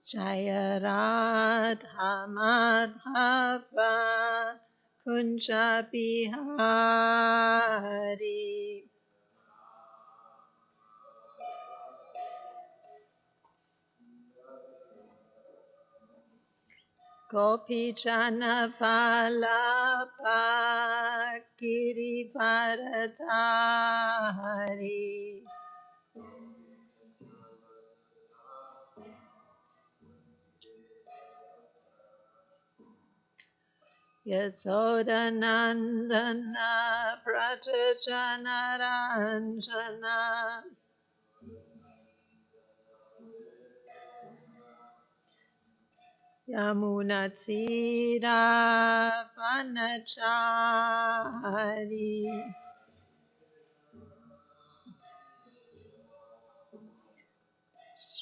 Jaya Radha Madhava Kunja Bihari. Gopi Jana Vallabha Girivardhari. Yasoda Nandana Pratajana Ranjana Yamuna Tira Vanachari.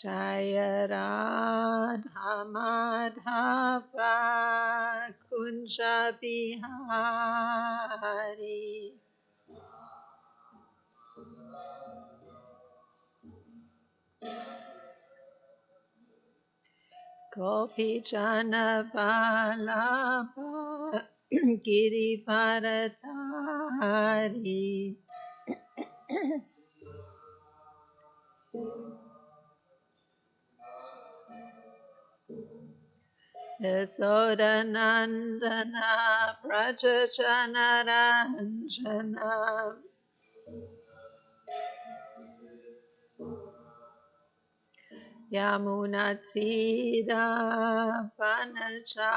Jaya Radha Madhava Kunja Bihari. Gopi Jana Vallabha Girivardhari. Yasoda Nandana Prajajana Ranjana Yamuna Tira Vanachari.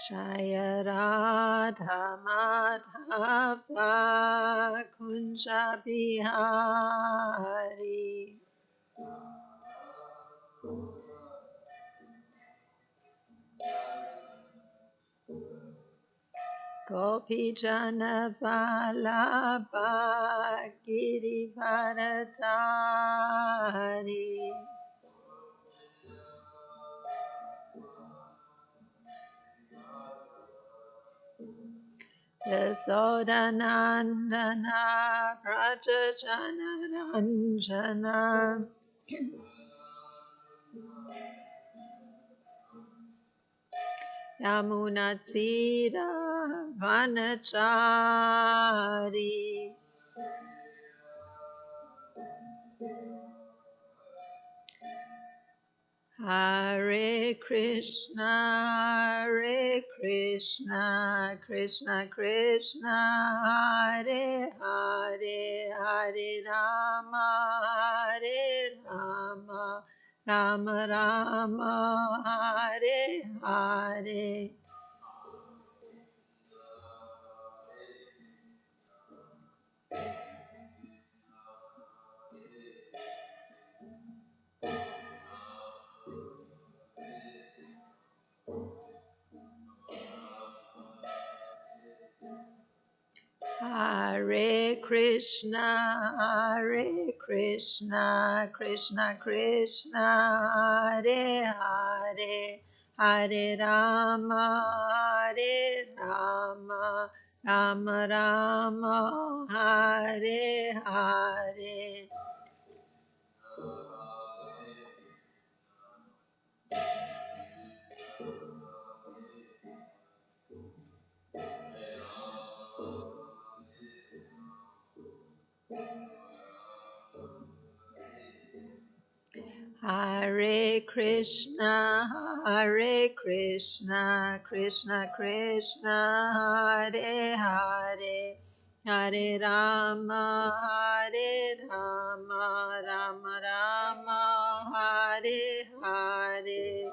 Jaya Radha Madhava Kunja Bihari. Gopi Jana Vallabha Girivardhari. Yasoda Nandana Prajajana Ranjana Yamuna Tira Vanachari. Hare Krishna, Krishna Krishna, Hare Hare, Hare Rama, Hare Rama, Rama Rama, Hare Hare. Hare Krishna, Krishna Krishna, Hare Hare, Hare Rama, Hare Rama, Rama Rama, Hare Hare. Hare Krishna, Krishna Krishna, Hare Hare, Hare Rama, Hare Rama, Rama Rama, Hare Hare.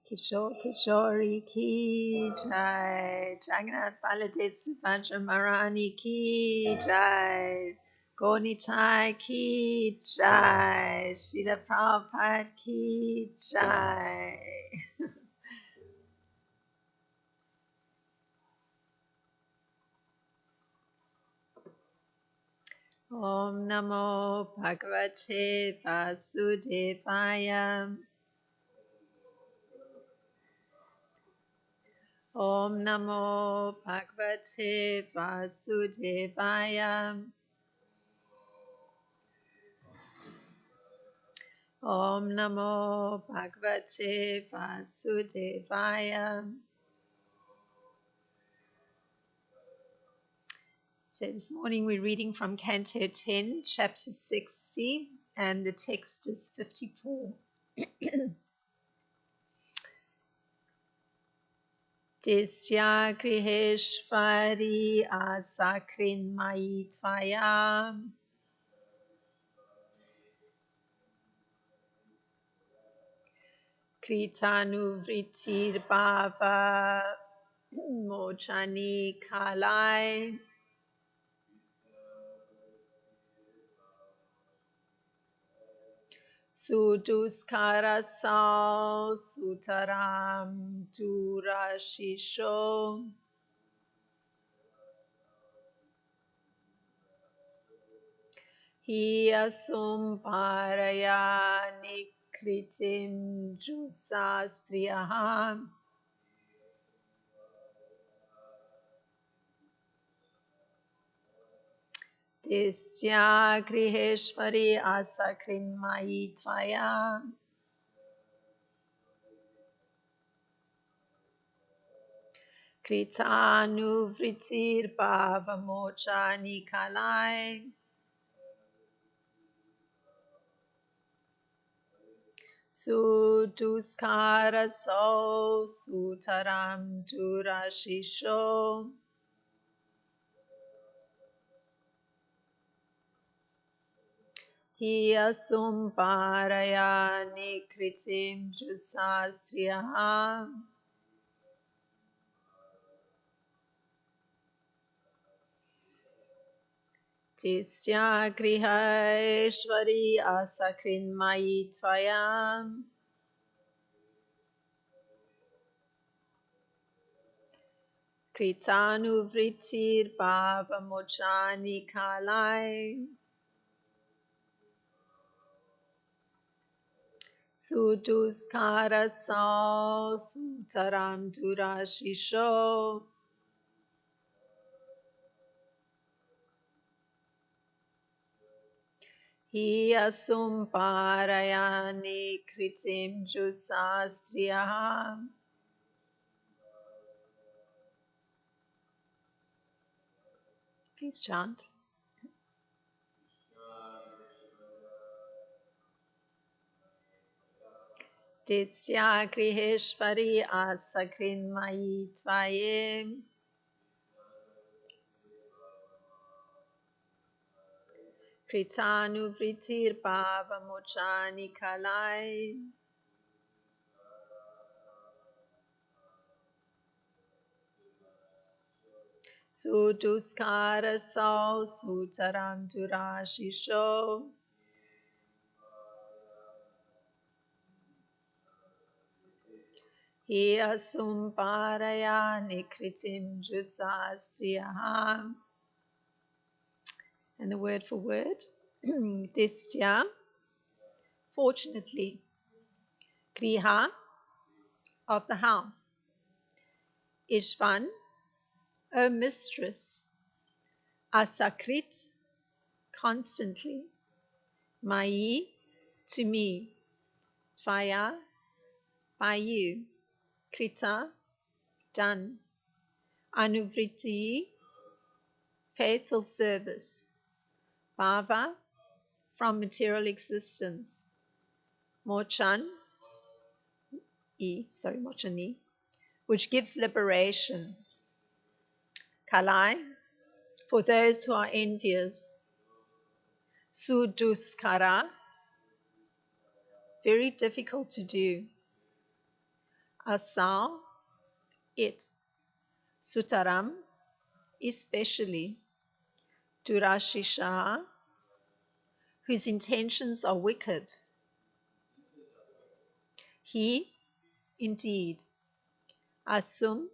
Kishore Kishori ki jai, Jagannath Baladev Subhadra Marani ki jai, Gonitai ki jai, Srila Prabhupada ki jai. Om Namo Bhagavate Vasudevaya. Om Namo Bhagavate Vasudevaya. Om Namo Bhagavate Vasudevaya. So this morning we're reading from Canto 10, chapter 60, and the text is 54. Disya griheshvari asakrin mai tvaya kritanuvritir bhava mochani kalai suduskarasau sutaram durashisho hiyasum paraya nikritim jusastriyaham disya griheshvari asakrin mai tvaya kritanuvritir bhavamochani kalai suduskarasau sutaram durashisho hiyasum paraya nikritim jusastriyaham. Tisya griheshvari asakrin mai tvayam kritanuvritir bhavamochani kalai suduskarasau sutaram durashisho hiyasum parayani kritim jusastriyaham. Please chant. Disya griheshvari asakrin mai tvayem kritanuvritir bhavamochani kalai suduskarasau sutaram durashisho hiyasum parayani kritim jusastriyaham. And the word for word, disya, fortunately, griha, of the house, ishvan, O mistress, asakrit, constantly, mai, to me, tvaya, by you, krita, done, anuvriti, faithful service, bhava, from material existence, mochan, mochani, which gives liberation, kalai, for those who are envious, suduskara, very difficult to do, asal, it, sutaram, especially, durashisha, whose intentions are wicked. He, indeed, asum,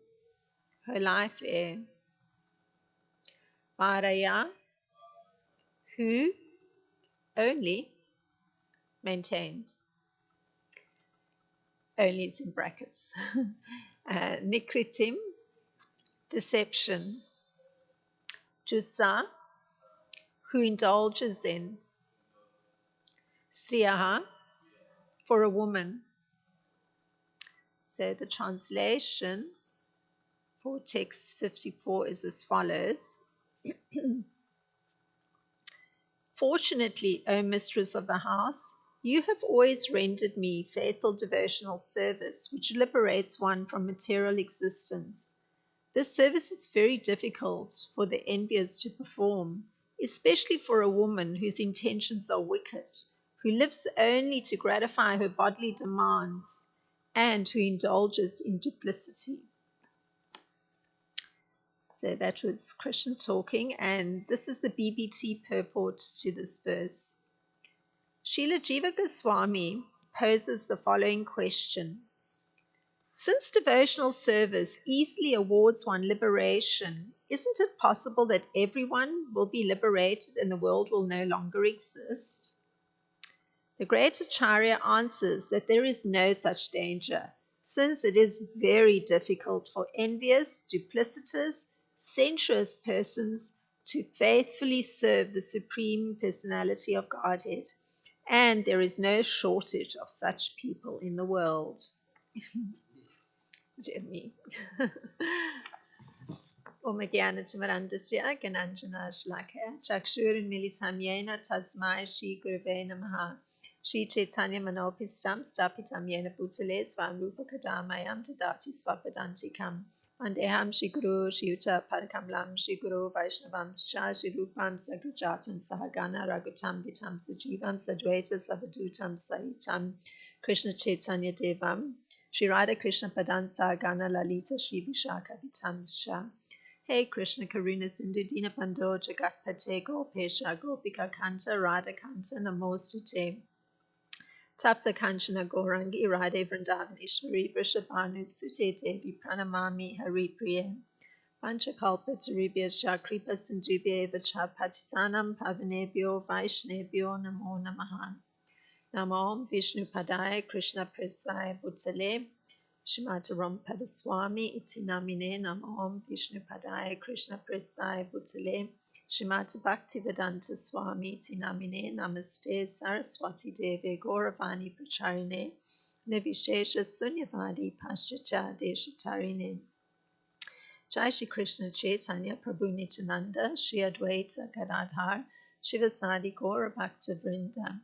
her life air, paraya, who only maintains, only is in brackets, nikritim, deception, jusa, who indulges in, striyaha, for a woman. So the translation for text 54 is as follows. Fortunately, O mistress of the house, you have always rendered me faithful devotional service, which liberates one from material existence. This service is very difficult for the envious to perform, especially for a woman whose intentions are wicked, who lives only to gratify her bodily demands, and who indulges in duplicity. So that was Krishna talking, and this is the BBT purport to this verse. Srila Jiva Goswami poses the following question. Since devotional service easily awards one liberation, isn't it possible that everyone will be liberated and the world will no longer exist? The great Acharya answers that there is no such danger, since it is very difficult for envious, duplicitous, sensuous persons to faithfully serve the Supreme Personality of Godhead, and there is no shortage of such people in the world. Dear me. Om Jnanatimirandasya Gananjana Shlakaya Chakshurunmilitam Yena Tasmai Shri Gurave Namaha Shri Chaitanya Manopistam Stapitam Yena Bhutale Swam Rupa Kadamayam Tadati Swapadantikam Vandeham Shri Guru Shri Yuta Parakamlam Shri Guru Vaishnavam Shah Shri Rupam Sagrajatam Sahagana Ragutam Vitam Sajivam Sadvaita Savadutam Sahitam Krishna Chaitanya Devam Shri Radha Krishna Padan Sahagana Lalita Shri Vishaka Vitam Shah. Hey Krishna Karuna Sindhu Dina Bando Jagatpate Gopesha Gopika Kanta Radha Kanta Namostute Tapta Kanchana Gorangi Radhe Vrindavan Ishwari Vrishabhanu Sute Devi Pranamami Hari Priya Panchakalpa Taribhya Shakripa Sindhubhya Vacha Patitanam Pavanebhyo Vaishnebhyo Namo Namaha Namo Vishnu Padaya Krishna Prasaya Bhutale Shrimati Rampadaswami Iti Namine Namo Vishnu Padaya Krishna Prasaya Bhutale Shrimati Bhaktivedanta Swami Iti Namine Namaste Saraswati Deve Gauravani Pracharine Nivishesha Sunyavadi Paschatya Deshatarine Jai Shri Krishna Chaitanya Prabhu Nityananda Shri Advaita Gadadhar Shivasadi Gaura Bhakta Vrinda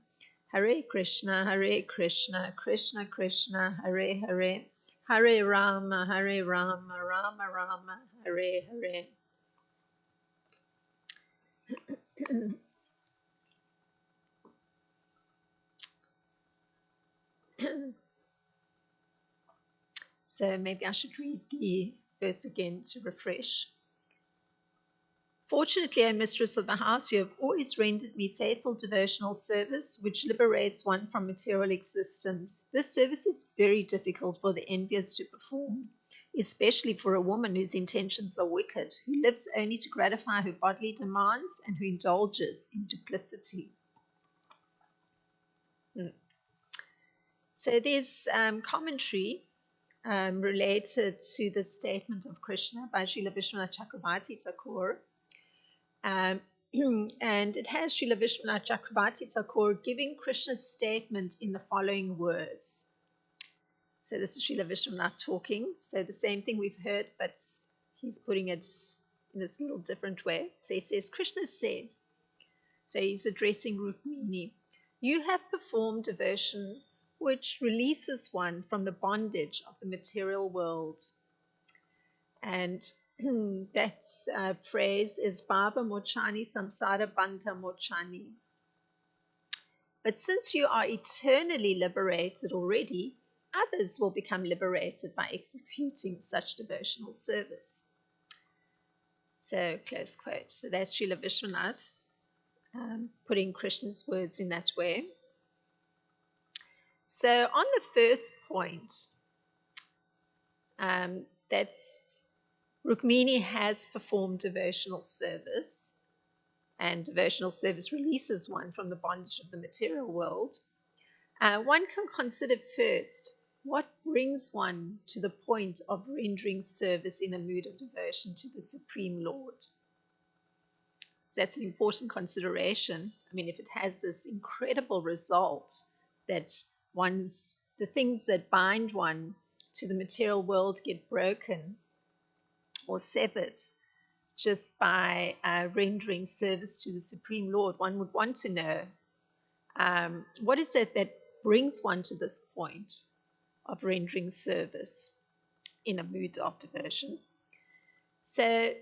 Hare Krishna, Krishna Krishna, Hare Hare, Hare Rama, Rama Rama, Hare Hare. So maybe I should read the verse again to refresh. Fortunately, O mistress of the house, you have always rendered me faithful devotional service, which liberates one from material existence. This service is very difficult for the envious to perform, especially for a woman whose intentions are wicked, who lives only to gratify her bodily demands and who indulges in duplicity. So there's commentary related to the statement of Krishna by Srila Vishwanath Chakravarti Thakur. And it has Srila Vishwanath Chakravarti Thakur giving Krishna's statement in the following words. So this is Srila Vishwanath talking. So the same thing we've heard, but he's putting it in this little different way. So he says, Krishna said, so he's addressing Rukmini, you have performed devotion which releases one from the bondage of the material world. And that phrase is Bhava Mochani Samsara Bandha Mochani. But since you are eternally liberated already, others will become liberated by executing such devotional service. So, close quote. So that's Srila Vishwanath putting Krishna's words in that way. So on the first point, that's Rukmini has performed devotional service. and devotional service releases one from the bondage of the material world, one can consider first what brings one to the point of rendering service in a mood of devotion to the Supreme Lord. So that's an important consideration. I mean, if it has this incredible result that the things that bind one to the material world get broken or severed just by rendering service to the Supreme Lord, one would want to know what is it that brings one to this point of rendering service in a mood of devotion. So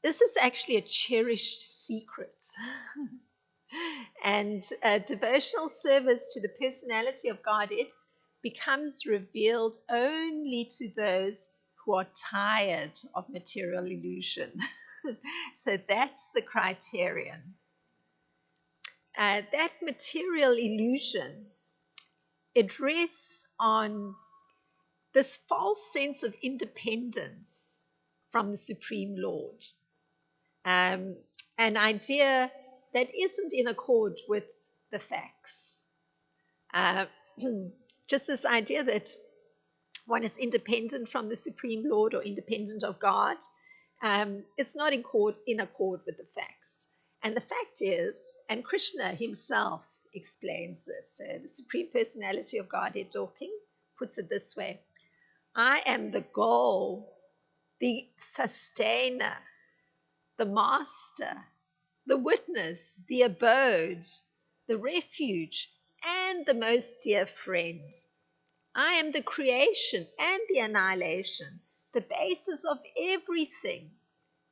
this is actually a cherished secret. And devotional service to the personality of Godhead becomes revealed only to those who are tired of material illusion. So that's the criterion. That material illusion, it rests on this false sense of independence from the Supreme Lord. An idea that isn't in accord with the facts. Just this idea that one is independent from the Supreme Lord or independent of God, it's not in accord with the facts. And the fact is, and Krishna himself explains this, so the Supreme Personality of Godhead talking puts it this way: I am the goal, the sustainer, the master, the witness, the abode, the refuge, and the most dear friend. I am the creation and the annihilation, the basis of everything,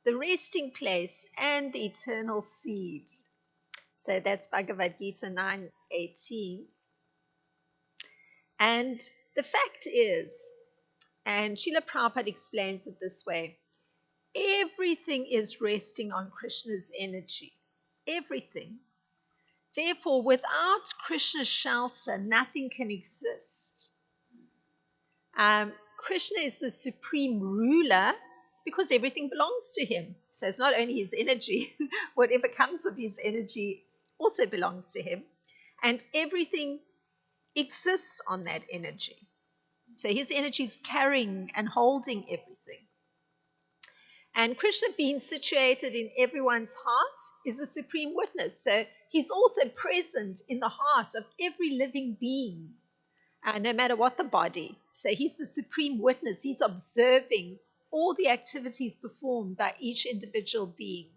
the resting place and the eternal seed. So that's Bhagavad Gita 9:18. And the fact is, and Srila Prabhupada explains it this way, everything is resting on Krishna's energy. Everything. Therefore, without Krishna's shelter, nothing can exist. Krishna is the supreme ruler because everything belongs to him. So it's not only his energy, whatever comes of his energy also belongs to him. And everything exists on that energy. So his energy is carrying and holding everything. And Krishna, being situated in everyone's heart, is the supreme witness. So he's also present in the heart of every living being, no matter what the body. So he's the supreme witness. He's observing all the activities performed by each individual being.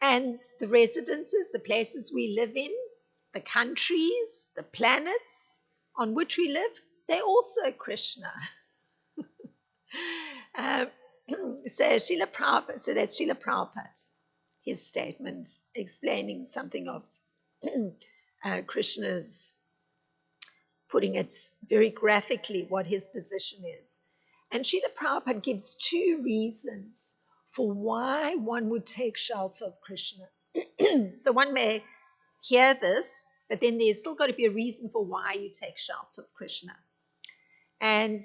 And the residences, the places we live in, the countries, the planets on which we live, they're also Krishna. So that's Srila Prabhupada, his statement explaining something of Krishna's, putting it very graphically what his position is. And Srila Prabhupada gives two reasons for why one would take shelter of Krishna. So one may hear this, but then there's still got to be a reason for why you take shelter of Krishna. And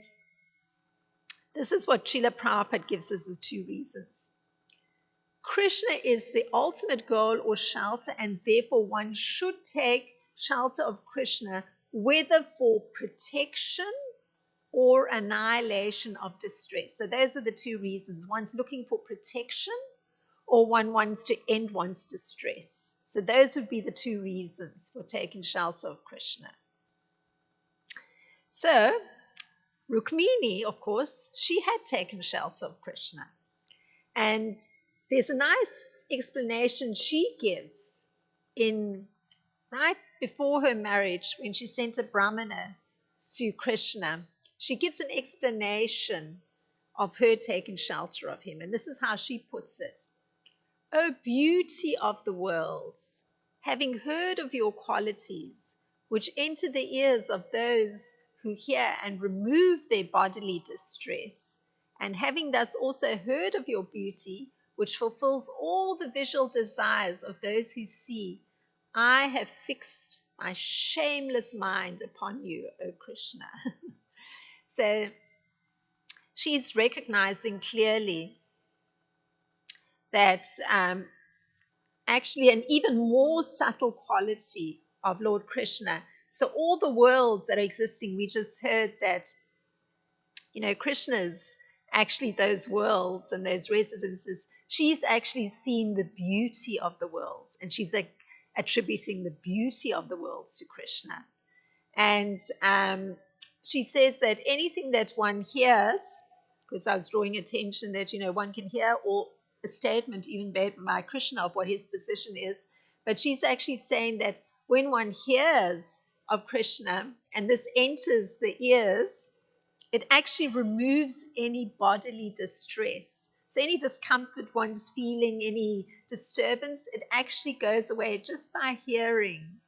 this is what Srila Prabhupada gives us the two reasons. Krishna is the ultimate goal or shelter, and therefore one should take shelter of Krishna, whether for protection or annihilation of distress. So those are the two reasons. One's looking for protection, or one wants to end one's distress. So those would be the two reasons for taking shelter of Krishna. So Rukmini, of course, she had taken shelter of Krishna. And there's a nice explanation she gives in right before her marriage, when she sent a brahmana to Krishna. She gives an explanation of her taking shelter of him. And this is how she puts it. O beauty of the worlds, having heard of your qualities, which enter the ears of those who hear and remove their bodily distress, and having thus also heard of your beauty, which fulfills all the visual desires of those who see, I have fixed my shameless mind upon you, O Krishna. So she's recognizing clearly that actually an even more subtle quality of Lord Krishna. So all the worlds that are existing, we just heard that, Krishna's actually those worlds and those residences. She's actually seen the beauty of the worlds, and she's attributing the beauty of the worlds to Krishna. And she says that anything that one hears, because I was drawing attention that, one can hear or a statement even made by Krishna of what his position is, but she's actually saying that when one hears of Krishna and this enters the ears, it actually removes any bodily distress. So any discomfort one's feeling, any disturbance, it actually goes away just by hearing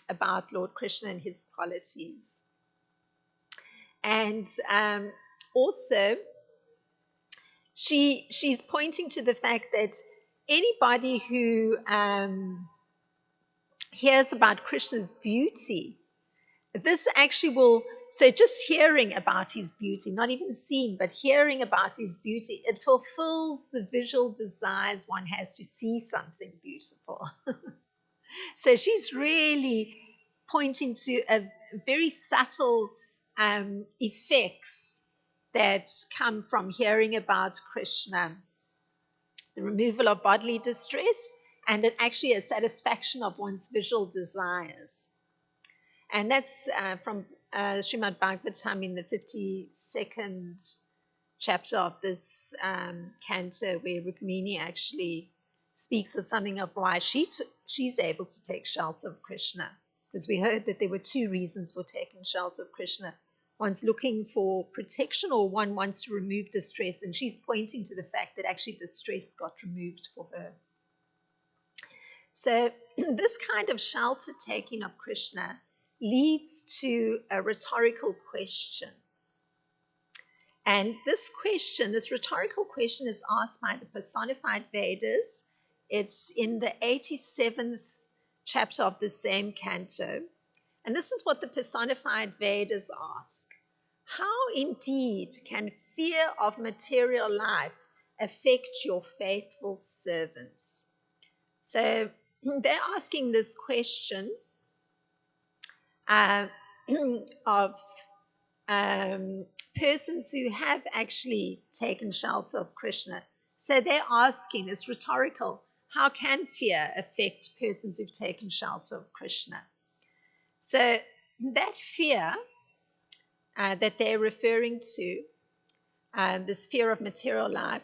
about Lord Krishna and his qualities. And also, she's pointing to the fact that anybody who hears about Krishna's beauty, this actually will, so just hearing about his beauty, not even seeing, but hearing about his beauty, it fulfills the visual desires one has to see something beautiful. So she's really pointing to a very subtle effects that come from hearing about Krishna, the removal of bodily distress, and actually a satisfaction of one's visual desires. And that's from Srimad Bhagavatam in the 52nd chapter of this canto, where Rukmini actually speaks of something of why she's able to take shelter of Krishna. Because we heard that there were two reasons for taking shelter of Krishna. One's looking for protection, or one wants to remove distress. And she's pointing to the fact that actually distress got removed for her. So this kind of shelter taking of Krishna leads to a rhetorical question. And this rhetorical question is asked by the personified Vedas. It's in the 87th chapter of the same canto. And this is what the personified Vedas ask. How indeed can fear of material life affect your faithful servants? So they're asking this question of persons who have actually taken shelter of Krishna. So they're asking, it's rhetorical, how can fear affect persons who've taken shelter of Krishna? So that fear that they're referring to, this fear of material life,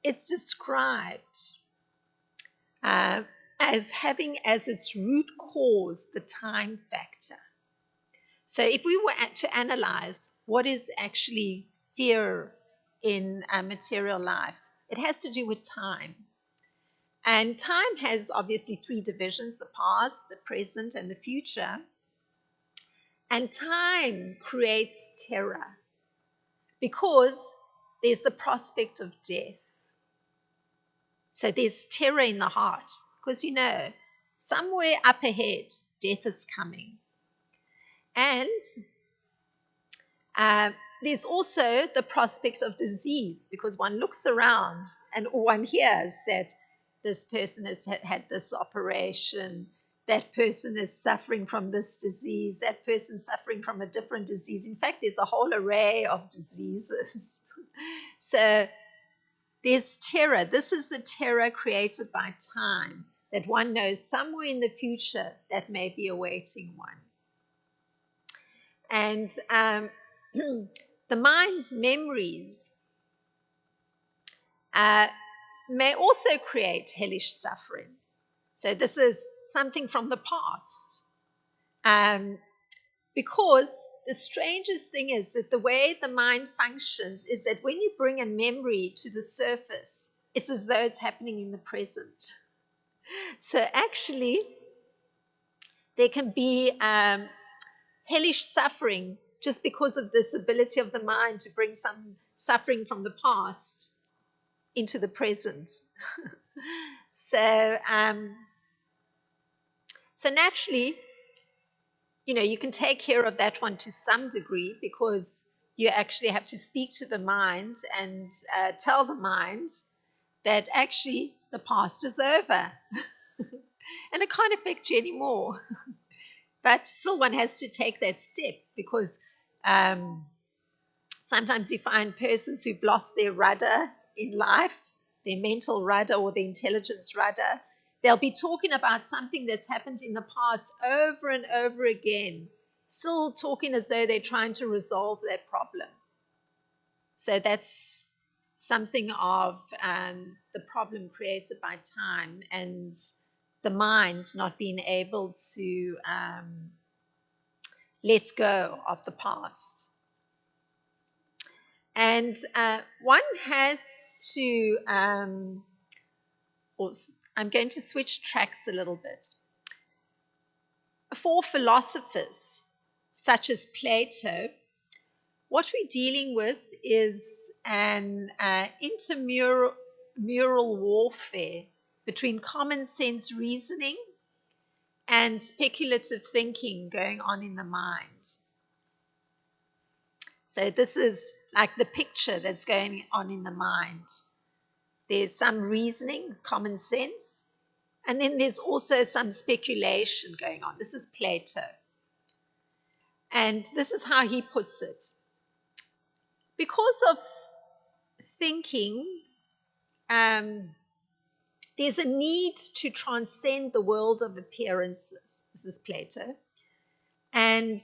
it's described as having as its root cause the time factor. So if we were to analyze what is actually fear in material life, it has to do with time. And time has obviously three divisions: the past, the present, and the future. And time creates terror because there's the prospect of death. So there's terror in the heart because, somewhere up ahead, death is coming. And there's also the prospect of disease because one looks around and one hears that this person has had this operation, that person is suffering from this disease, that person suffering from a different disease. In fact, there's a whole array of diseases. So there's terror. This is the terror created by time, that one knows somewhere in the future that may be awaiting one. And the mind's memories may also create hellish suffering. So this is something from the past. Because the strangest thing is that the way the mind functions is that when you bring a memory to the surface, it's as though it's happening in the present. So actually, there can be hellish suffering just because of this ability of the mind to bring some suffering from the past into the present. So naturally, you can take care of that one to some degree because you actually have to speak to the mind and tell the mind that actually the past is over and it can't affect you anymore. But still, one has to take that step because sometimes you find persons who've lost their rudder in life, their mental rudder or their intelligence rudder. They'll be talking about something that's happened in the past over and over again, still talking as though they're trying to resolve that problem. So that's something of the problem created by time and the mind not being able to let go of the past. And one has to, I'm going to switch tracks a little bit. For philosophers such as Plato, what we're dealing with is an intermural warfare between common sense reasoning and speculative thinking going on in the mind. So this is like the picture that's going on in the mind. There's some reasoning, common sense, and then there's also some speculation going on. This is Plato. And this is how he puts it. Because of thinking, there's a need to transcend the world of appearances. This is Plato. And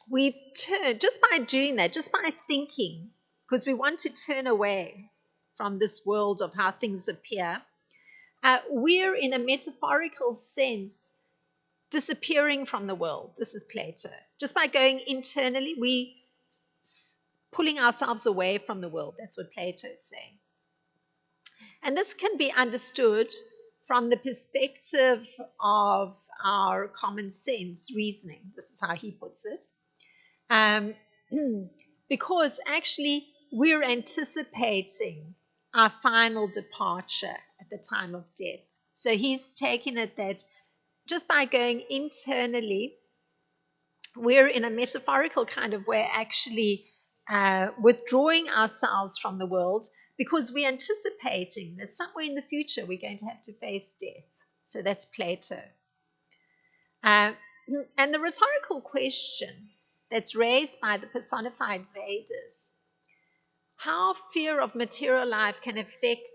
we've turned, just by doing that, just by thinking, because we want to turn away from this world of how things appear, we're in a metaphorical sense disappearing from the world. This is Plato. Just by going internally, we pulling ourselves away from the world. That's what Plato is saying. And this can be understood from the perspective of our common sense reasoning. This is how he puts it. Because actually we're anticipating our final departure at the time of death. So he's taken it that just by going internally, we're in a metaphorical kind of way actually withdrawing ourselves from the world because we're anticipating that somewhere in the future we're going to have to face death. So that's Plato. And the rhetorical question that's raised by the personified Vedas, how fear of material life can affect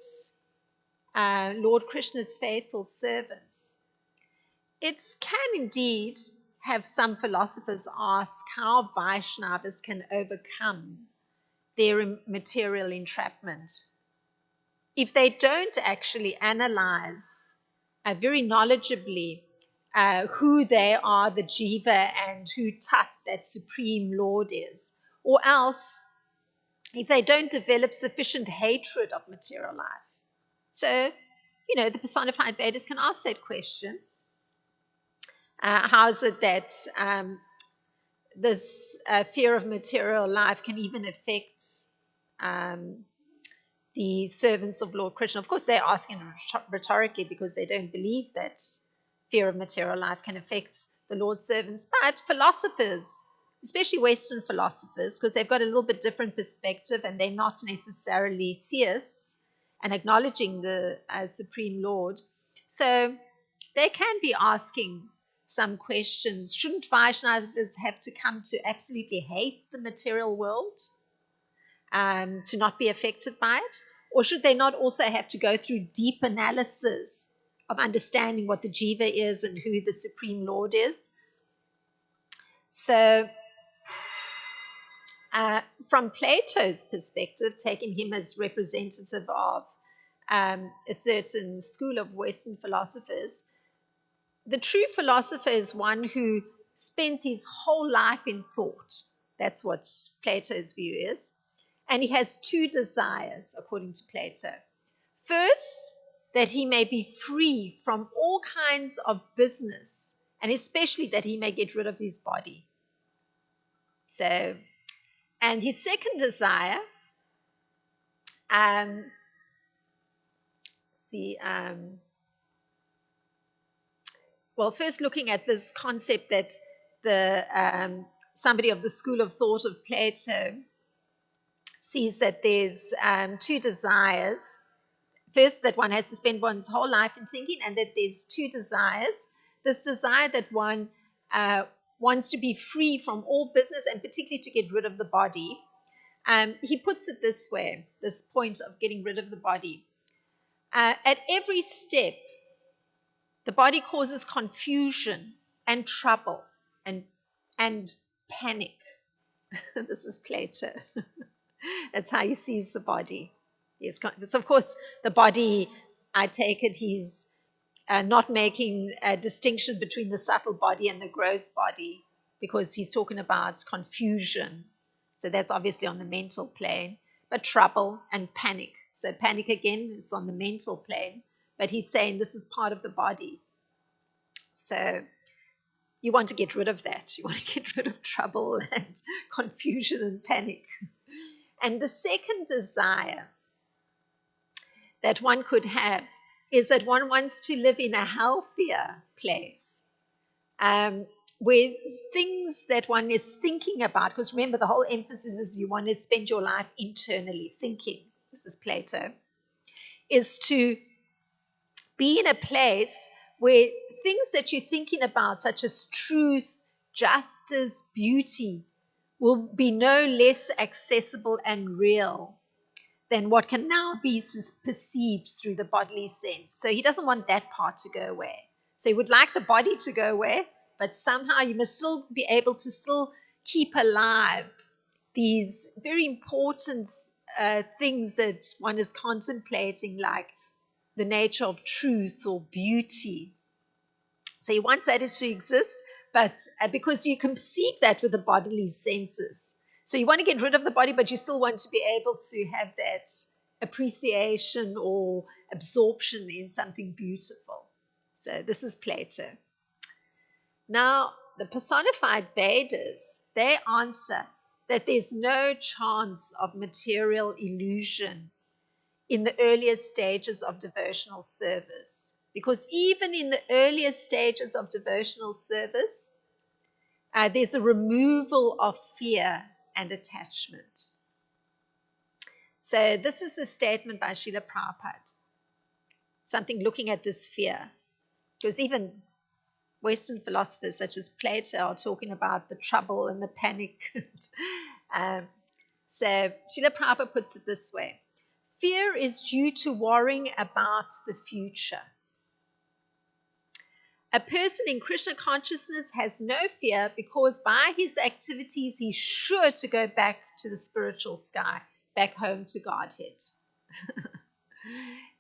Lord Krishna's faithful servants. It can indeed have some philosophers ask how Vaishnavas can overcome their material entrapment. If they don't actually analyze very knowledgeably who they are, the jiva, and who Tat, that supreme Lord, is, or else if they don't develop sufficient hatred of material life. So, the personified Vedas can ask that question. How is it that this fear of material life can even affect the servants of Lord Krishna? Of course, they're asking rhetorically because they don't believe that fear of material life can affect the Lord's servants. But philosophers, especially Western philosophers, because they've got a little bit different perspective and they're not necessarily theists and acknowledging the Supreme Lord. So they can be asking some questions. Shouldn't Vaishnavas have to come to absolutely hate the material world to not be affected by it? Or should they not also have to go through deep analysis of understanding what the jiva is and who the Supreme Lord is? So from Plato's perspective, taking him as representative of a certain school of Western philosophers, the true philosopher is one who spends his whole life in thought. That's what Plato's view is. And he has two desires, according to Plato. First, that he may be free from all kinds of business, and especially that he may get rid of his body. So, and his second desire, well, first looking at this concept that the somebody of the school of thought of Plato sees that there's two desires. first, that one has to spend one's whole life in thinking, and that there's two desires. This desire that one wants to be free from all business, and particularly to get rid of the body. He puts it this way, this point of getting rid of the body. At every step, the body causes confusion and trouble and panic. This is Plato. That's how he sees the body. So of course, the body, I take it, he's not making a distinction between the subtle body and the gross body, because he's talking about confusion. So that's obviously on the mental plane, but trouble and panic. So panic again is on the mental plane, but he's saying this is part of the body. So you want to get rid of that. You want to get rid of trouble and confusion and panic. And the second desire that one could have is that one wants to live in a healthier place, where things that one is thinking about, because remember, the whole emphasis is you want to spend your life internally thinking. This is Plato, is to be in a place where things that you're thinking about, such as truth, justice, beauty, will be no less accessible and real than what can now be perceived through the bodily sense. So he doesn't want that part to go away. So he would like the body to go away, but somehow you must still be able to still keep alive these very important things that one is contemplating, like the nature of truth or beauty. So he wants that to exist, but because you can perceive that with the bodily senses. So you want to get rid of the body, but you still want to be able to have that appreciation or absorption in something beautiful. So this is Plato. Now, the personified Vedas, they answer that there's no chance of material illusion in the earliest stages of devotional service. Because even in the earliest stages of devotional service, there's a removal of fear and attachment. So this is a statement by Srila Prabhupada, something looking at this fear. Because even Western philosophers such as Plato are talking about the trouble and the panic. So Srila Prabhupada puts it this way: fear is due to worrying about the future. A person in Krishna consciousness has no fear because by his activities he's sure to go back to the spiritual sky, back home to Godhead.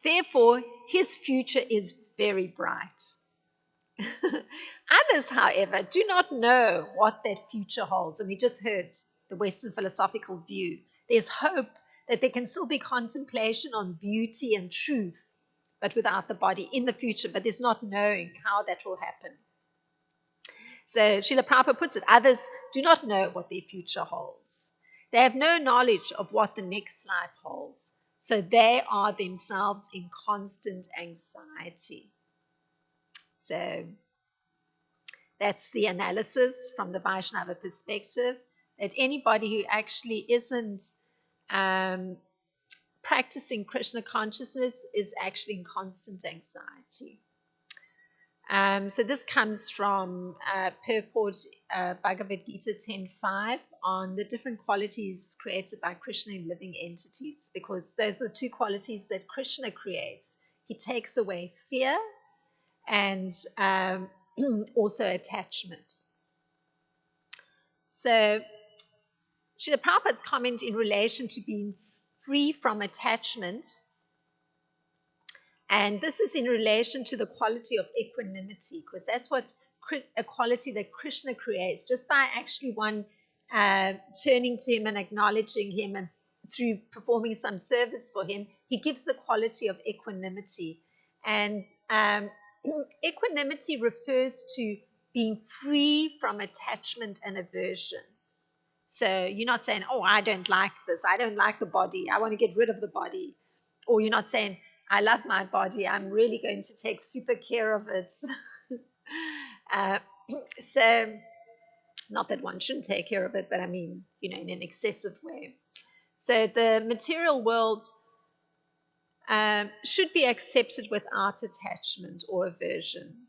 Therefore, his future is very bright. Others, however, do not know what that future holds. And we just heard the Western philosophical view. There's hope that there can still be contemplation on beauty and truth, but without the body in the future, but there's not knowing how that will happen. So Srila Prabhupada puts it, others do not know what their future holds. They have no knowledge of what the next life holds. So they are themselves in constant anxiety. So that's the analysis from the Vaishnava perspective, that anybody who actually isn't practicing Krishna consciousness is actually in constant anxiety. So this comes from purport Bhagavad Gita 10.5 on the different qualities created by Krishna in living entities, because those are the two qualities that Krishna creates. He takes away fear and also attachment. So Srila Prabhupada's comment in relation to being free from attachment, and this is in relation to the quality of equanimity, because that's what a quality that Krishna creates. Just by actually one turning to him and acknowledging him, and through performing some service for him, he gives the quality of equanimity. And equanimity refers to being free from attachment and aversion. So you're not saying, oh, I don't like this. I don't like the body. I want to get rid of the body. Or you're not saying, I love my body. I'm really going to take super care of it. So not that one shouldn't take care of it, but I mean, in an excessive way. So the material world should be accepted without attachment or aversion.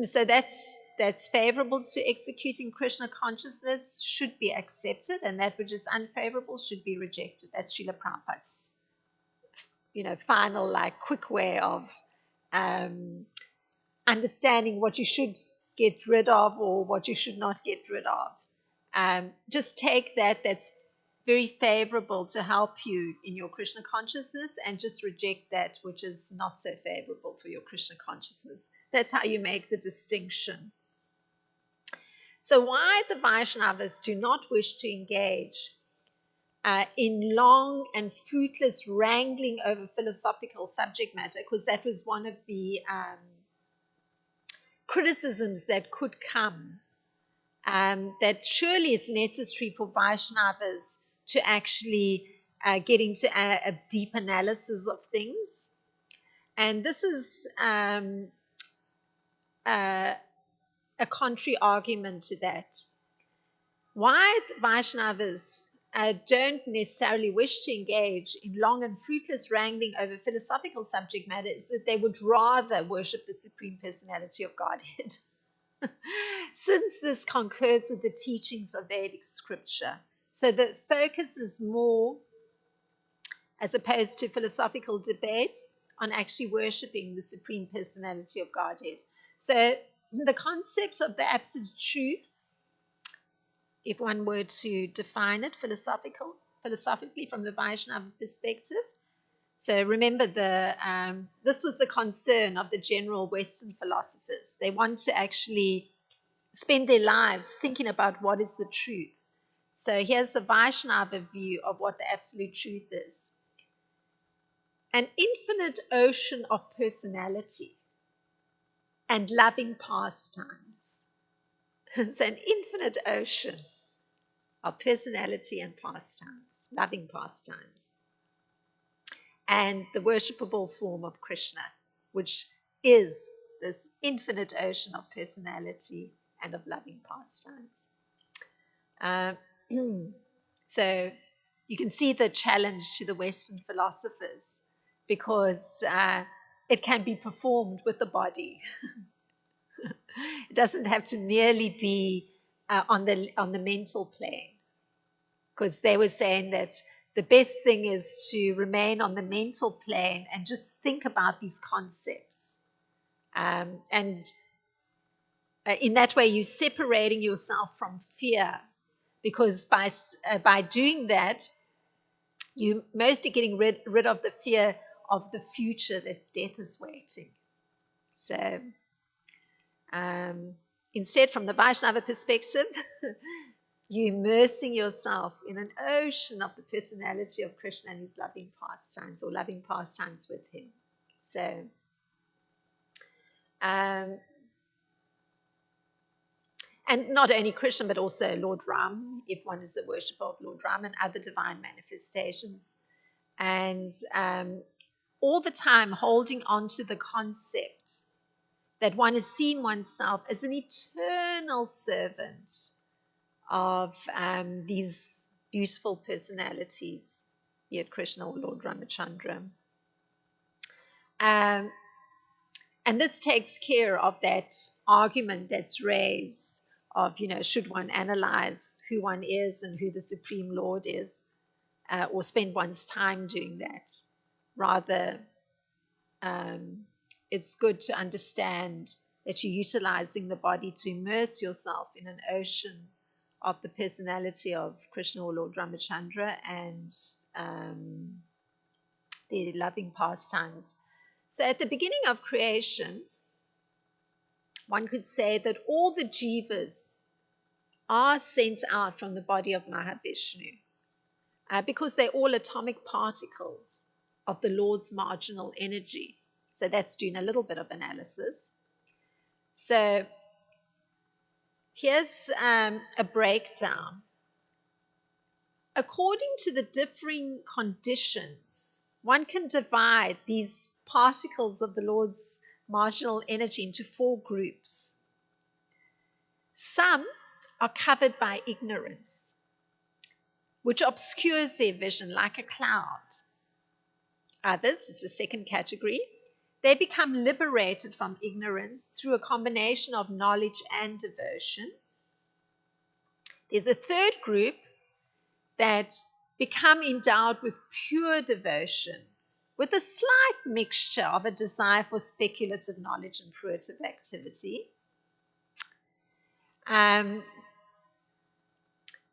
So that's favorable to executing Krishna consciousness should be accepted, and that which is unfavorable should be rejected. That's Srila Prabhupada's, final, quick way of understanding what you should get rid of or what you should not get rid of. Just take that's very favorable to help you in your Krishna consciousness, and just reject that which is not so favorable for your Krishna consciousness. That's how you make the distinction. So why the Vaishnavas do not wish to engage in long and fruitless wrangling over philosophical subject matter, because that was one of the criticisms that could come, that surely it's necessary for Vaishnavas to actually get into a deep analysis of things. And this is a contrary argument to that. Why Vaishnavas don't necessarily wish to engage in long and fruitless wrangling over philosophical subject matter is that they would rather worship the Supreme Personality of Godhead. Since this concurs with the teachings of Vedic scripture. So the focus is more, as opposed to philosophical debate, on actually worshipping the Supreme Personality of Godhead. So the concept of the absolute truth, if one were to define it philosophically from the Vaishnava perspective. So remember, this was the concern of the general Western philosophers. They want to actually spend their lives thinking about what is the truth. So here's the Vaishnava view of what the absolute truth is. An infinite ocean of personality and loving pastimes. So an infinite ocean of personality and pastimes, loving pastimes. And the worshipable form of Krishna, which is this infinite ocean of personality and of loving pastimes. So you can see the challenge to the Western philosophers, because it can be performed with the body. It doesn't have to merely be on the mental plane, because they were saying that the best thing is to remain on the mental plane and just think about these concepts. And in that way, you're separating yourself from fear, because by doing that, you're mostly getting rid of the fear of the future, that death is waiting. So instead, from the Vaishnava perspective, you're immersing yourself in an ocean of the personality of Krishna and his loving pastimes, or loving pastimes with him. So and not only Krishna, but also Lord Ram, if one is a worshipper of Lord Ram and other divine manifestations. And all the time holding on to the concept that one is seeing oneself as an eternal servant of these beautiful personalities, be it Krishna or Lord Ramachandra. And this takes care of that argument that's raised of, should one analyze who one is and who the Supreme Lord is, or spend one's time doing that. Rather, it's good to understand that you're utilizing the body to immerse yourself in an ocean of the personality of Krishna or Lord Ramachandra and their loving pastimes. So at the beginning of creation, one could say that all the jivas are sent out from the body of Mahavishnu, because they're all atomic particles of the Lord's marginal energy. So that's doing a little bit of analysis. So here's a breakdown. According to the differing conditions, one can divide these particles of the Lord's marginal energy into 4 groups. Some are covered by ignorance, which obscures their vision like a cloud. Others is the second category. They become liberated from ignorance through a combination of knowledge and devotion. There's a third group that become endowed with pure devotion, with a slight mixture of a desire for speculative knowledge and fruitive activity.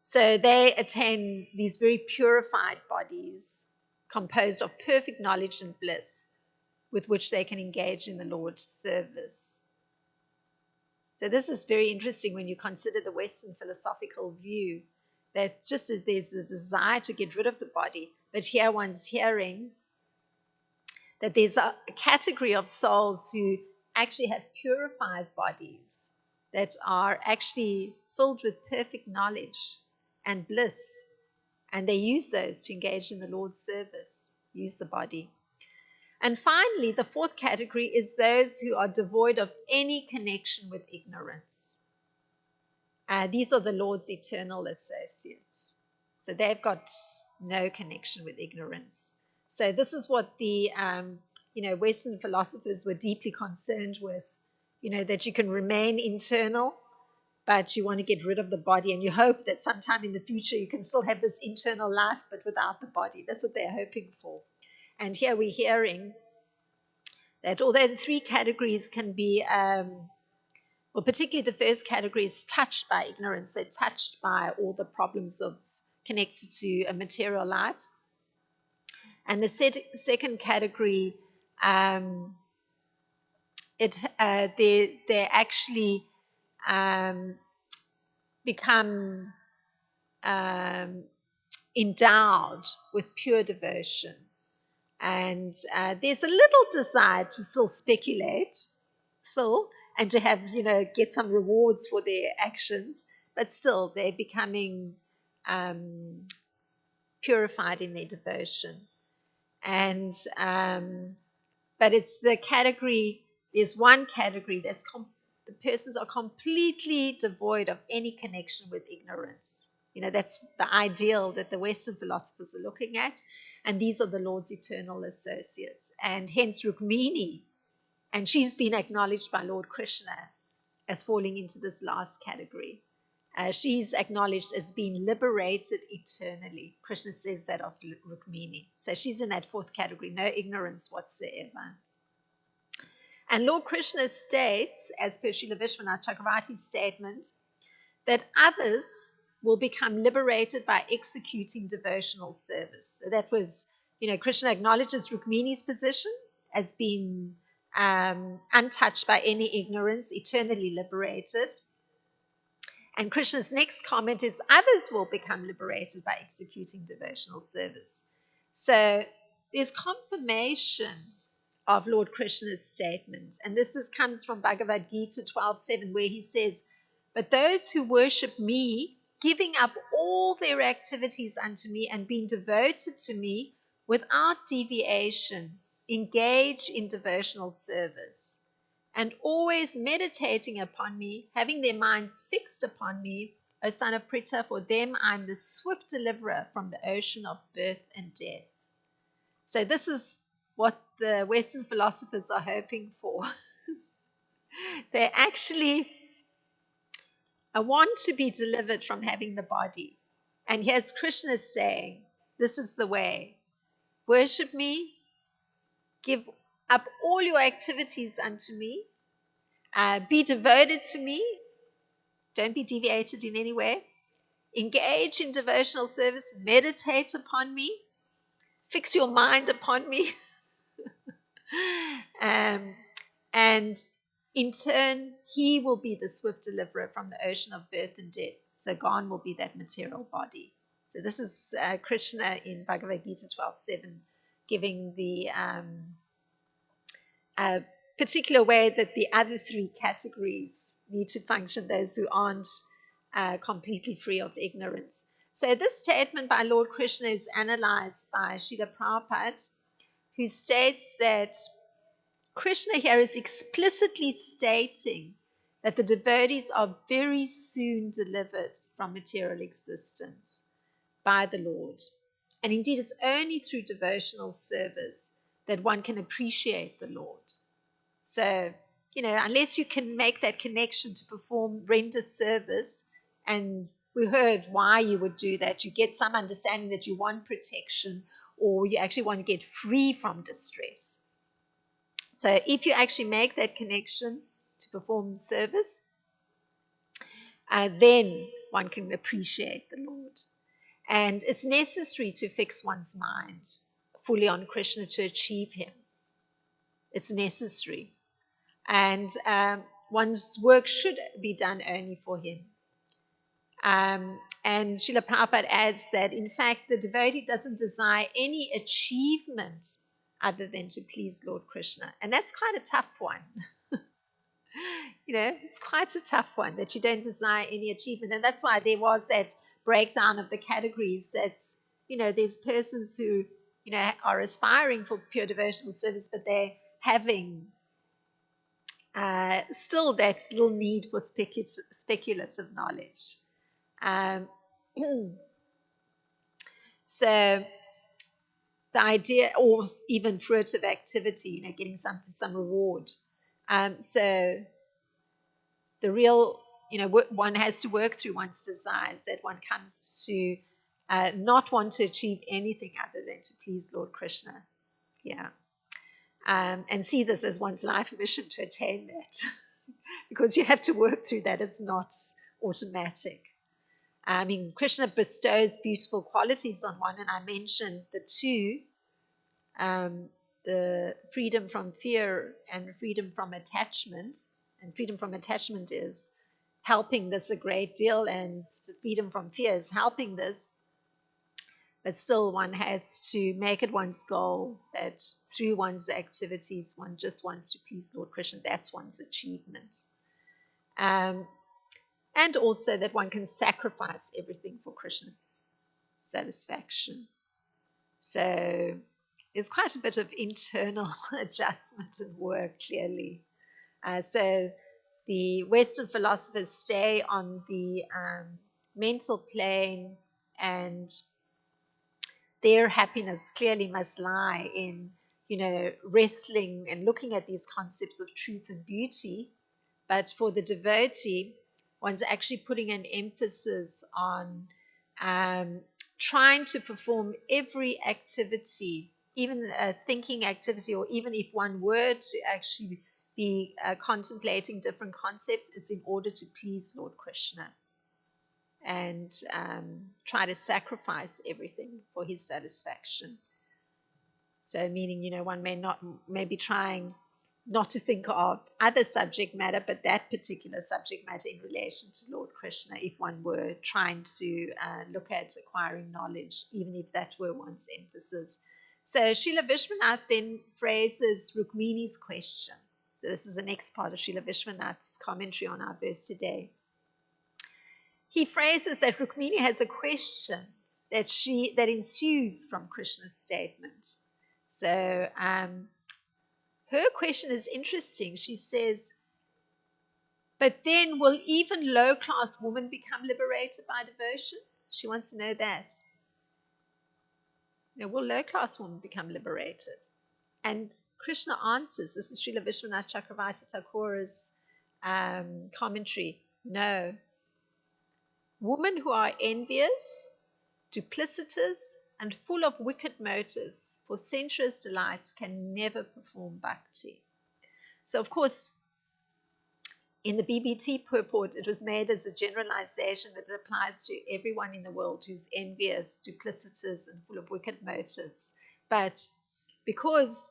So they attain these very purified bodies composed of perfect knowledge and bliss with which they can engage in the Lord's service. So this is very interesting when you consider the Western philosophical view that just as there's a desire to get rid of the body, but here one's hearing that there's a category of souls who actually have purified bodies that are actually filled with perfect knowledge and bliss. And they use those to engage in the Lord's service, use the body. And finally, the fourth category is those who are devoid of any connection with ignorance. These are the Lord's eternal associates. So they've got no connection with ignorance. So this is what the Western philosophers were deeply concerned with, that you can remain internal, but you want to get rid of the body, and you hope that sometime in the future you can still have this internal life, but without the body. That's what they're hoping for. And here we're hearing that although the three categories can be, particularly the first category is touched by ignorance, so touched by all the problems of connected to a material life. And the second category, they actually become endowed with pure devotion. And there's a little desire to still speculate, and to have, get some rewards for their actions, but still they're becoming purified in their devotion. And but it's the category, there's one category that's the persons are completely devoid of any connection with ignorance. That's the ideal that the Western philosophers are looking at. And these are the Lord's eternal associates. And hence Rukmini, and she's been acknowledged by Lord Krishna as falling into this last category. She's acknowledged as being liberated eternally. Krishna says that of Rukmini. So she's in that fourth category, no ignorance whatsoever. And Lord Krishna states, as per Srila Vishwanath Chakravarti's statement, that others will become liberated by executing devotional service. So that was, Krishna acknowledges Rukmini's position as being untouched by any ignorance, eternally liberated. And Krishna's next comment is, others will become liberated by executing devotional service. So there's confirmation of Lord Krishna's statement. And this comes from Bhagavad Gita 12:7, where he says, but those who worship me, giving up all their activities unto me and being devoted to me without deviation, engage in devotional service, and always meditating upon me, having their minds fixed upon me, O son of Pritha, for them I'm the swift deliverer from the ocean of birth and death. So this is what the Western philosophers are hoping for. They actually want to be delivered from having the body. And here's Krishna saying, this is the way. Worship me, give up all your activities unto me, be devoted to me, don't be deviated in any way, engage in devotional service, meditate upon me, fix your mind upon me, and in turn, he will be the swift deliverer from the ocean of birth and death. So gone will be that material body. So this is Krishna in Bhagavad Gita 12:7, giving the particular way that the other three categories need to function, those who aren't completely free of ignorance. So this statement by Lord Krishna is analyzed by Srila Prabhupada, who states that Krishna here is explicitly stating that the devotees are very soon delivered from material existence by the Lord. And indeed, it's only through devotional service that one can appreciate the Lord. So, unless you can make that connection to render service, and we heard why you would do that, you get some understanding that you want protection or you actually want to get free from distress. So if you actually make that connection to perform service, then one can appreciate the Lord. And it's necessary to fix one's mind fully on Krishna to achieve him. It's necessary. And one's work should be done only for him. And Srila Prabhupada adds that, in fact, the devotee doesn't desire any achievement other than to please Lord Krishna. And that's quite a tough one. It's quite a tough one, that you don't desire any achievement. And that's why there was that breakdown of the categories that, there's persons who, are aspiring for pure devotional service, but they're having still that little need for speculative knowledge. So the idea, or even fruitive activity, getting some reward. So the real, one has to work through one's desires, that one comes to not want to achieve anything other than to please Lord Krishna. Yeah. And see this as one's life mission to attain that. Because you have to work through that. It's not automatic. Krishna bestows beautiful qualities on one, and I mentioned the two, the freedom from fear and freedom from attachment. And freedom from attachment is helping this a great deal, and freedom from fear is helping this. But still, one has to make it one's goal that through one's activities, one just wants to please Lord Krishna. That's one's achievement. And also that one can sacrifice everything for Krishna's satisfaction. So there's quite a bit of internal adjustment and work, clearly. So the Western philosophers stay on the mental plane, and their happiness clearly must lie in, wrestling and looking at these concepts of truth and beauty. But for the devotee, one's actually putting an emphasis on trying to perform every activity, even a thinking activity, or even if one were to actually be contemplating different concepts, it's in order to please Lord Krishna, and try to sacrifice everything for his satisfaction. So meaning, one may be trying not to think of other subject matter, but that particular subject matter in relation to Lord Krishna, if one were trying to look at acquiring knowledge, even if that were one's emphasis. So Srila Vishwanath then phrases Rukmini's question. So this is the next part of Srila Vishwanath's commentary on our verse today. He phrases that Rukmini has a question that ensues from Krishna's statement. So her question is interesting. She says, but then will even low-class women become liberated by devotion? She wants to know that. Will low-class women become liberated? And Krishna answers, this is Srila Vishwanath Chakravarti Thakur's commentary, no. Women who are envious, duplicitous, and full of wicked motives for sensuous delights can never perform bhakti. So, of course, in the BBT purport, it was made as a generalization that it applies to everyone in the world who's envious, duplicitous, and full of wicked motives. But because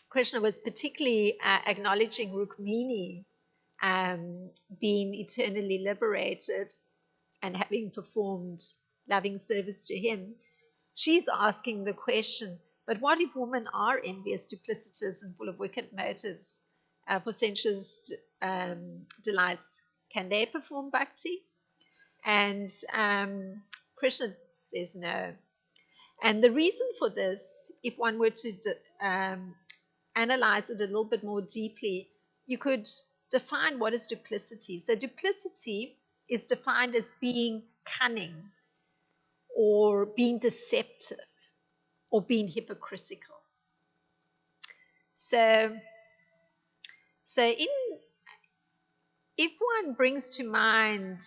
Krishna was particularly acknowledging Rukmini being eternally liberated and having performed loving service to him, she's asking the question, but what if women are envious, duplicitous, and full of wicked motives for sensuous delights? Can they perform bhakti? And Krishna says no. And the reason for this, if one were to analyze it a little bit more deeply, you could define what is duplicity. So duplicity is defined as being cunning, or being deceptive, or being hypocritical. So if one brings to mind,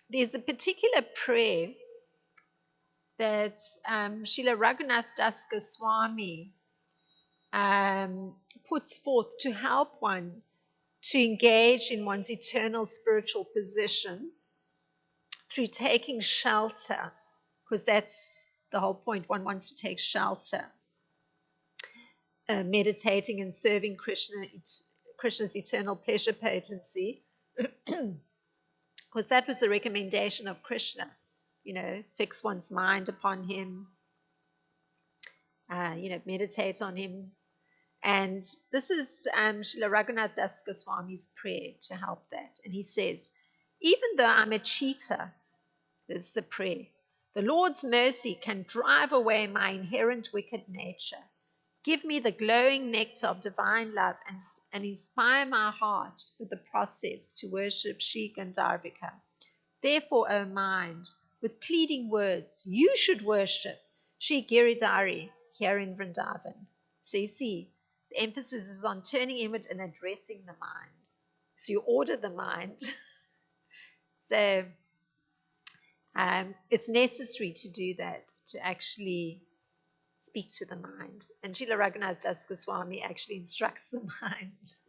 there's a particular prayer that Srila Raghunath Das Goswami puts forth to help one to engage in one's eternal spiritual position through taking shelter, because that's the whole point. One wants to take shelter, meditating and serving Krishna's eternal pleasure potency, because that was the recommendation of Krishna. Fix one's mind upon him, meditate on him. And this is Srila Raghunath Das Goswami's prayer to help that. And he says, even though I'm a cheater, this is a prayer, the Lord's mercy can drive away my inherent wicked nature. Give me the glowing nectar of divine love and inspire my heart with the process to worship Shri Gandharvika. Therefore, O mind, with pleading words, you should worship Shri Giridhari here in Vrindavan. So you see, the emphasis is on turning inward and addressing the mind. So you order the mind. So it's necessary to do that, to actually speak to the mind. And Srila Raghunath Das Goswami actually instructs the mind.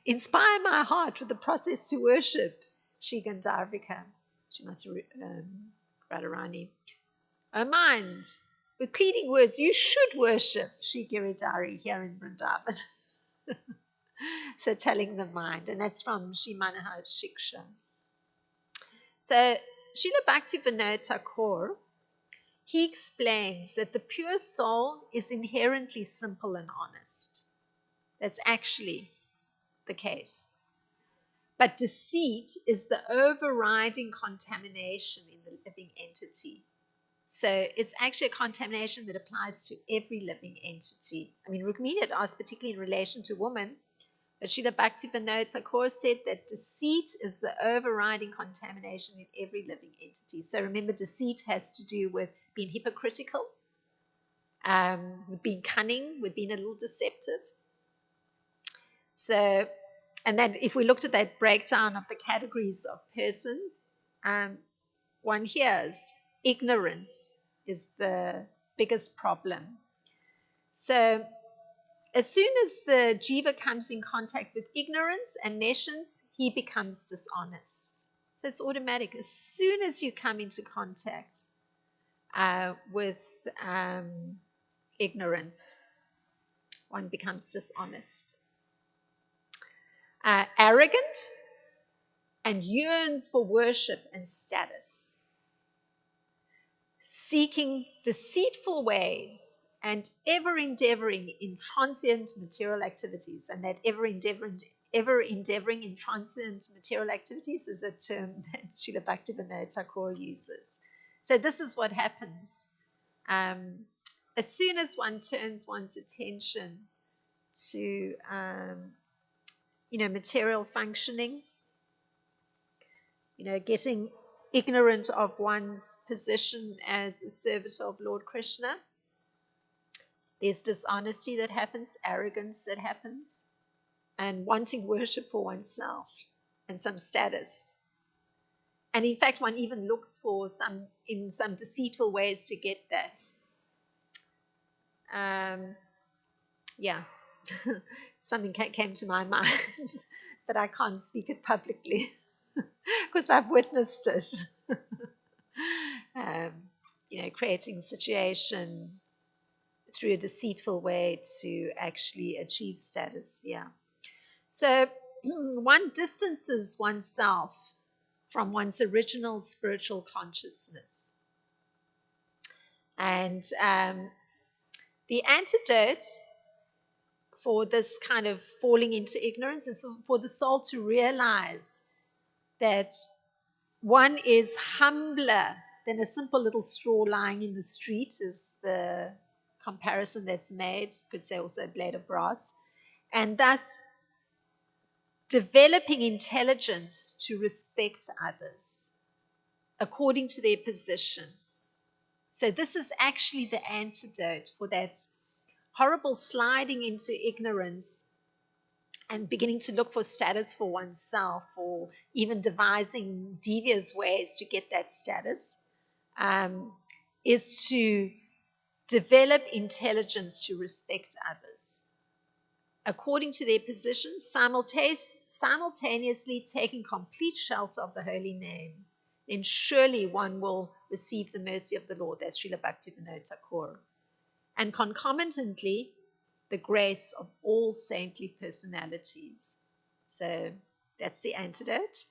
Inspire my heart with the process to worship Shri Gandharvika, Srimati Radharani. O mind, with pleading words, you should worship Shri Giridhari here in Vrindavan. So telling the mind, and that's from Sri Manohar Shiksha. So Srila Bhaktivinoda Thakur, he explains that the pure soul is inherently simple and honest. That's actually the case. But deceit is the overriding contamination in the living entity. So it's actually a contamination that applies to every living entity. I mean, Rukmini had asked particularly in relation to women, but Srila Bhaktivinoda Thakur said that deceit is the overriding contamination in every living entity. So remember, deceit has to do with being hypocritical, with being cunning, with being a little deceptive. So, and then if we looked at that breakdown of the categories of persons, one hears ignorance is the biggest problem. So as soon as the jiva comes in contact with ignorance and nescience, he becomes dishonest. So it's automatic. As soon as you come into contact with ignorance, one becomes dishonest. Arrogant and yearns for worship and status. Seeking deceitful ways and ever endeavoring in transient material activities. And that ever endeavoring in transient material activities is a term that Srila Bhaktivinoda Thakur uses. So this is what happens. As soon as one turns one's attention to, material functioning, getting ignorant of one's position as a servant of Lord Krishna, there's dishonesty that happens, arrogance that happens, and wanting worship for oneself and some status. And in fact, one even looks for some deceitful ways to get that. Something came to my mind, but I can't speak it publicly because I've witnessed it. Creating a situation through a deceitful way to actually achieve status. So one distances oneself from one's original spiritual consciousness. And the antidote for this kind of falling into ignorance is for the soul to realize that one is humbler than a simple little straw lying in the street, is the comparison that's made. Could say also a blade of grass. And thus developing intelligence to respect others according to their position. So this is actually the antidote for that horrible sliding into ignorance and beginning to look for status for oneself, or even devising devious ways to get that status, is to develop intelligence to respect others according to their position, simultaneously taking complete shelter of the holy name. Then surely one will receive the mercy of the Lord. That's Srila Bhaktivinoda Thakur. And concomitantly, the grace of all saintly personalities. So that's the antidote.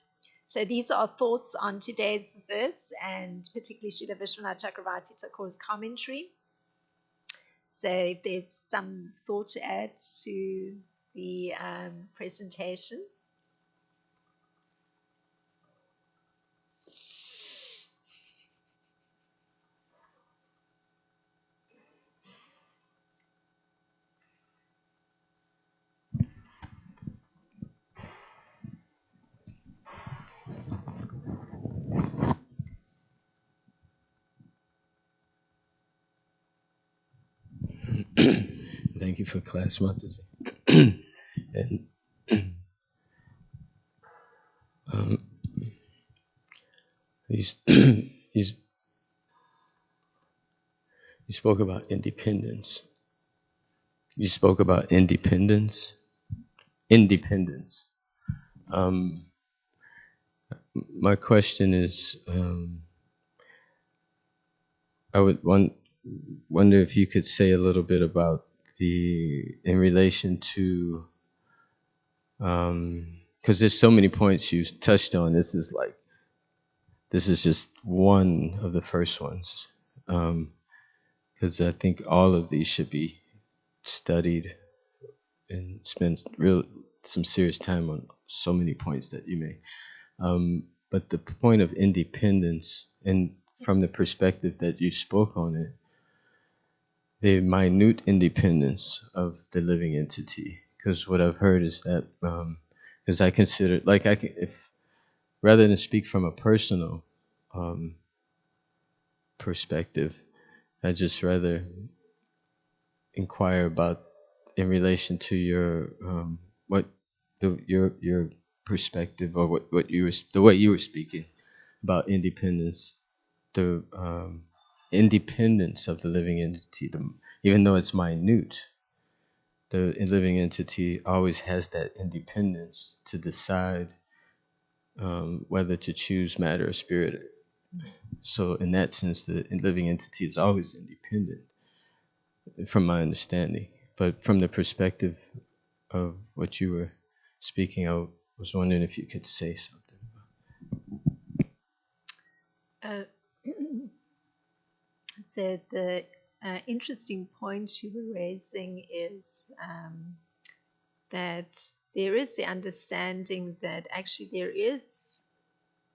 So these are thoughts on today's verse, and particularly Srila Vishwanath Chakravarti Thakur's commentary. So if there's some thought to add to the presentation. Thank you for class, Mataji. And he's, he's, you spoke about independence. You spoke about independence. Independence. My question is, I would wonder if you could say a little bit about in relation to, because there's so many points you touched on. This is just one of the first ones. Because I think all of these should be studied and spend some serious time on so many points that you made. But the point of independence, and from the perspective that you spoke on it, the minute independence of the living entity. Because what I've heard is that, because I consider, like, if rather than speak from a personal perspective, I just rather inquire about in relation to your your perspective, or what you were, the way you were speaking about independence, the independence of the living entity. Even though it's minute, the living entity always has that independence to decide whether to choose matter or spirit. So in that sense, the living entity is always independent, from my understanding. But from the perspective of what you were speaking, I was wondering if you could say something. So the interesting point you were raising is that there is the understanding that actually there is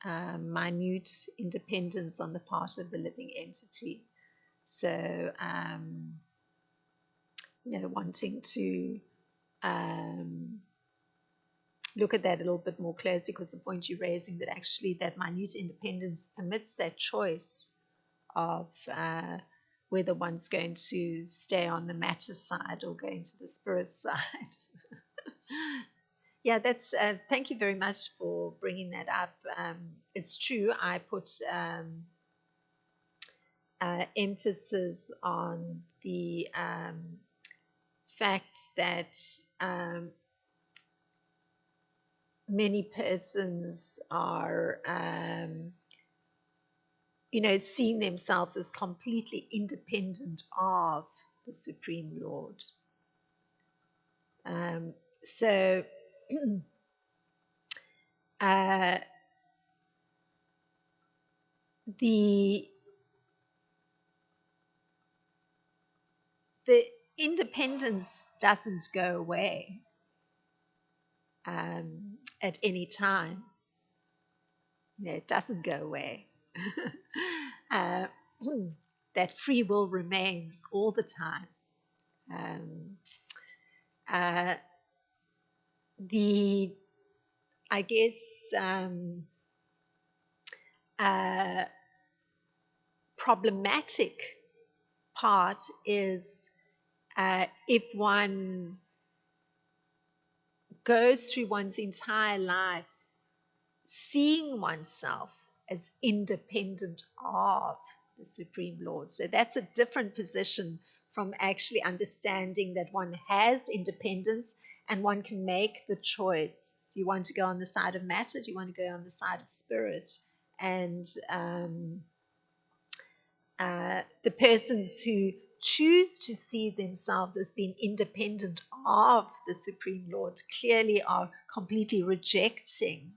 minute independence on the part of the living entity. So, wanting to look at that a little bit more closely, because the point you're raising, that actually that minute independence permits that choice of whether one's going to stay on the matter side or going to the spirit side. Yeah, that's thank you very much for bringing that up. It's true, I put emphasis on the fact that many persons are seeing themselves as completely independent of the Supreme Lord. So the independence doesn't go away at any time. It doesn't go away. That free will remains all the time. The, I guess, problematic part is if one goes through one's entire life seeing oneself as independent of the Supreme Lord. So that's a different position from actually understanding that one has independence and one can make the choice. Do you want to go on the side of matter? Do you want to go on the side of spirit? And the persons who choose to see themselves as being independent of the Supreme Lord clearly are completely rejecting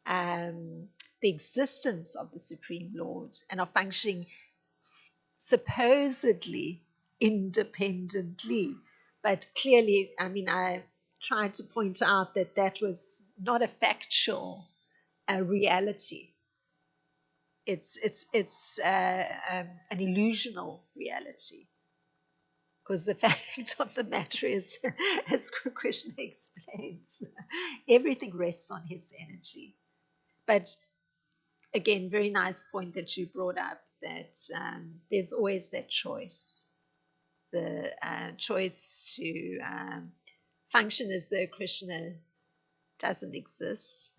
the existence of the Supreme Lord and are functioning supposedly independently. But clearly, I mean, I tried to point out that that was not a factual reality. It's an illusional reality. Because the fact of the matter is, as Krishna explains, everything rests on his energy. But again, very nice point that you brought up, that there's always that choice. The choice to function as though Krishna doesn't exist,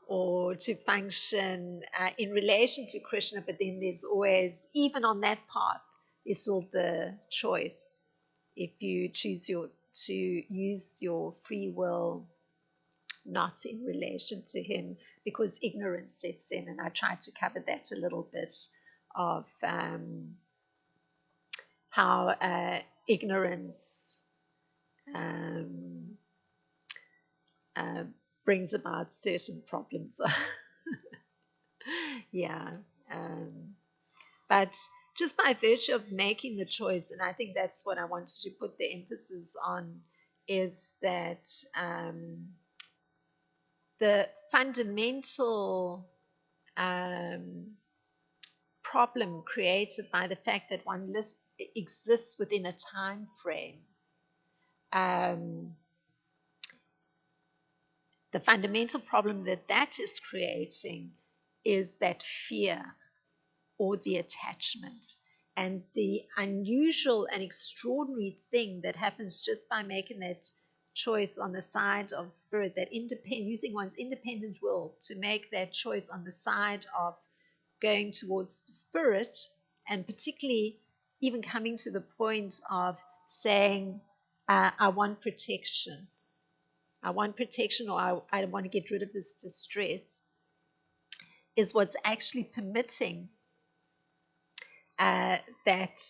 or to function in relation to Krishna, but then there's always, even on that path, there's still the choice. If you choose to use your free will not in relation to him, because ignorance sets in, and I tried to cover that a little bit of how ignorance um, uh, brings about certain problems. Yeah. But just by virtue of making the choice, and I think that's what I wanted to put the emphasis on, is that the fundamental problem created by the fact that one exists within a time frame. The fundamental problem that that is creating is that fear or the attachment. And the unusual and extraordinary thing that happens just by making that choice on the side of spirit, that using one's independent will to make that choice on the side of going towards spirit, and particularly even coming to the point of saying, I want protection. I want protection, or I want to get rid of this distress, is what's actually permitting that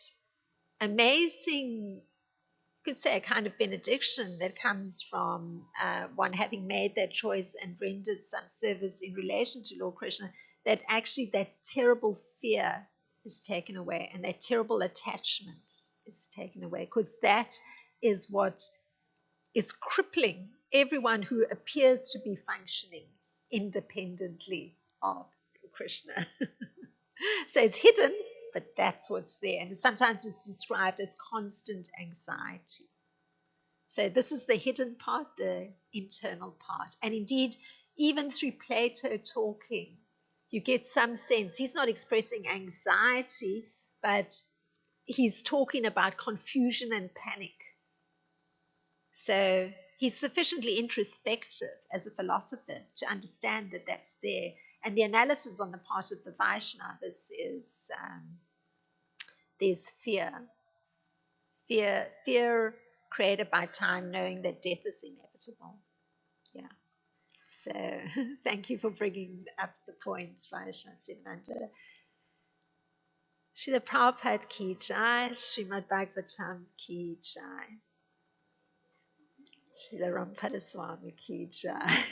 amazing, you could say, a kind of benediction that comes from one having made that choice and rendered some service in relation to Lord Krishna, that actually that terrible fear is taken away and that terrible attachment is taken away, because that is what is crippling everyone who appears to be functioning independently of Krishna. So it's hidden, but that's what's there. And sometimes it's described as constant anxiety. So this is the hidden part, the internal part. And indeed, even through Plato talking, you get some sense. He's not expressing anxiety, but he's talking about confusion and panic. So he's sufficiently introspective as a philosopher to understand that that's there. And the analysis on the part of the Vaishnavas is there's fear created by time, knowing that death is inevitable. Yeah. So thank you for bringing up the point, Vaishnav Sivananda. Srila Prabhupada ki jai, Srimad Bhagavatam ki jai. Srila Rampada Swami ki jai.